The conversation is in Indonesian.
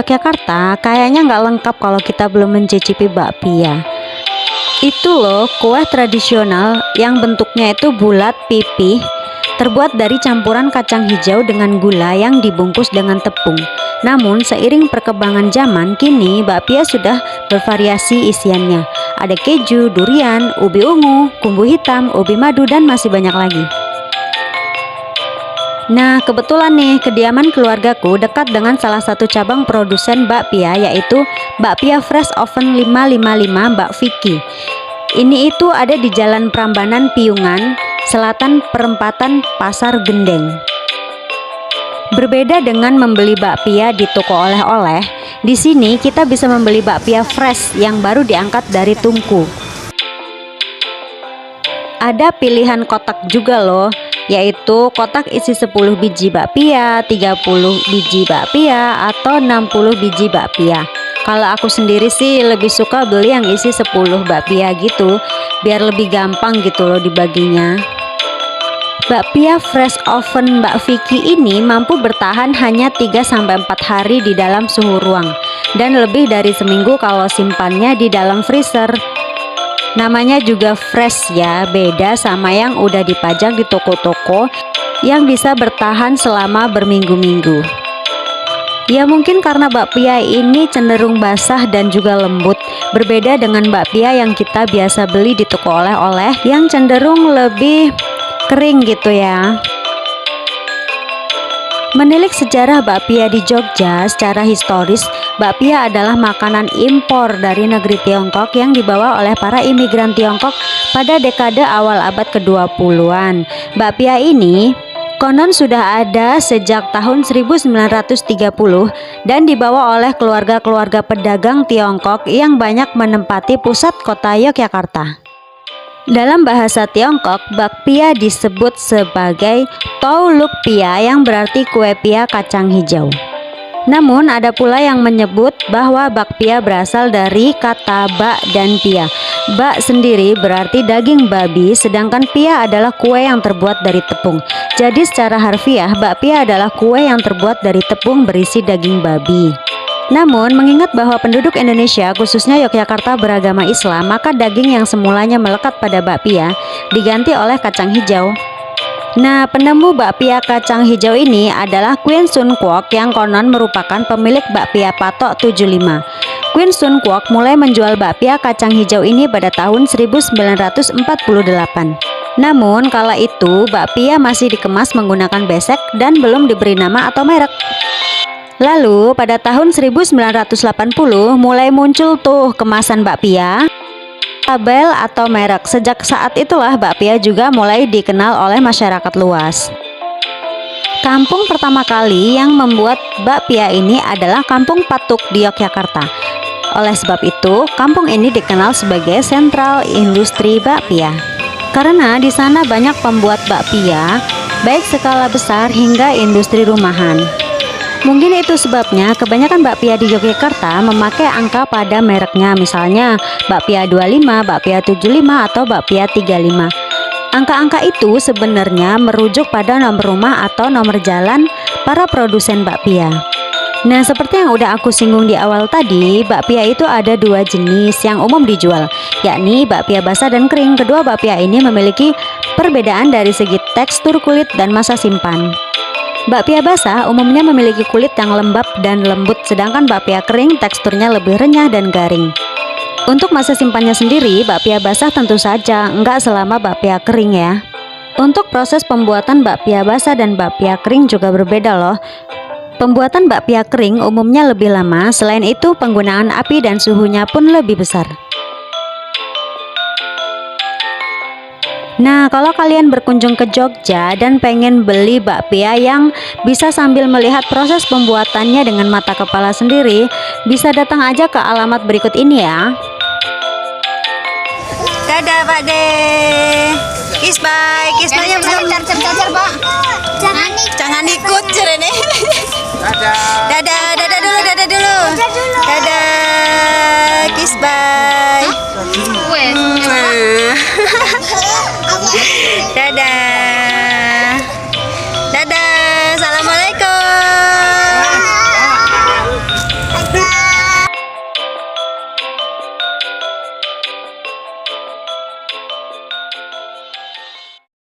Yogyakarta kayaknya nggak lengkap kalau kita belum mencicipi bakpia. Itu loh kue tradisional yang bentuknya itu bulat pipih, terbuat dari campuran kacang hijau dengan gula yang dibungkus dengan tepung. Namun seiring perkembangan zaman, kini bakpia sudah bervariasi isiannya. Ada keju, durian, ubi ungu, kumbu hitam, ubi madu, dan masih banyak lagi. Nah, kebetulan nih kediaman keluargaku dekat dengan salah satu cabang produsen bakpia, yaitu Bakpia Fresh Oven 555 Mbak Vicky. Ini itu ada di Jalan Prambanan Piungan, Selatan Perempatan Pasar Gendeng. Berbeda dengan membeli bakpia di toko oleh-oleh, di sini kita bisa membeli bakpia fresh yang baru diangkat dari tungku. Ada pilihan kotak juga loh, yaitu kotak isi 10 biji bakpia, 30 biji bakpia, atau 60 biji bakpia. Kalau aku sendiri sih lebih suka beli yang isi 10 bakpia gitu, biar lebih gampang gitu loh dibaginya. Bakpia Fresh Oven Mbak Vicky ini mampu bertahan hanya 3-4 hari di dalam suhu ruang, dan lebih dari seminggu kalau simpannya di dalam freezer. Namanya juga fresh ya, beda sama yang udah dipajang di toko-toko yang bisa bertahan selama berminggu-minggu. Ya mungkin karena bakpia ini cenderung basah dan juga lembut, berbeda dengan bakpia yang kita biasa beli di toko oleh-oleh yang cenderung lebih kering gitu ya. Menilik sejarah bakpia di Jogja, secara historis, bakpia adalah makanan impor dari negeri Tiongkok yang dibawa oleh para imigran Tiongkok pada dekade awal abad ke-20-an. Bakpia ini konon sudah ada sejak tahun 1930 dan dibawa oleh keluarga-keluarga pedagang Tiongkok yang banyak menempati pusat kota Yogyakarta. Dalam bahasa Tiongkok, bakpia disebut sebagai tou luk pia yang berarti kue pia kacang hijau. Namun ada pula yang menyebut bahwa bakpia berasal dari kata bak dan pia. Bak sendiri berarti daging babi, sedangkan pia adalah kue yang terbuat dari tepung. Jadi secara harfiah, bakpia adalah kue yang terbuat dari tepung berisi daging babi. Namun, mengingat bahwa penduduk Indonesia, khususnya Yogyakarta, beragama Islam, maka daging yang semulanya melekat pada bakpia diganti oleh kacang hijau. Nah, penemu bakpia kacang hijau ini adalah Queen Sun Kwok yang konon merupakan pemilik bakpia Patok 75. Queen Sun Kwok mulai menjual bakpia kacang hijau ini pada tahun 1948. Namun, kala itu bakpia masih dikemas menggunakan besek dan belum diberi nama atau merek. Lalu pada tahun 1980 mulai muncul tuh kemasan bakpia, label atau merek. Sejak saat itulah bakpia juga mulai dikenal oleh masyarakat luas. Kampung pertama kali yang membuat bakpia ini adalah Kampung Patuk di Yogyakarta. Oleh sebab itu, kampung ini dikenal sebagai sentral industri bakpia. Karena di sana banyak pembuat bakpia, baik skala besar hingga industri rumahan. Mungkin itu sebabnya kebanyakan bakpia di Yogyakarta memakai angka pada mereknya, misalnya bakpia 25, bakpia 75, atau bakpia 35. Angka-angka itu sebenarnya merujuk pada nomor rumah atau nomor jalan para produsen bakpia. Nah, seperti yang udah aku singgung di awal tadi, bakpia itu ada dua jenis yang umum dijual, yakni bakpia basah dan kering. Kedua bakpia ini memiliki perbedaan dari segi tekstur kulit dan masa simpan. Bakpia basah umumnya memiliki kulit yang lembab dan lembut, sedangkan bakpia kering teksturnya lebih renyah dan garing. Untuk masa simpannya sendiri, bakpia basah tentu saja enggak selama bakpia kering ya. Untuk proses pembuatan bakpia basah dan bakpia kering juga berbeda loh. Pembuatan bakpia kering umumnya lebih lama, selain itu penggunaan api dan suhunya pun lebih besar. Nah, kalau kalian berkunjung ke Jogja dan pengen beli bakpia yang bisa sambil melihat proses pembuatannya dengan mata kepala sendiri, bisa datang aja ke alamat berikut ini ya. Dadah Pak De. Kiss bye. Kiss bye-nya belum. Cacar, Pak. Jangan ikut cerene. Dadah. Dadah dulu. Dadah dulu.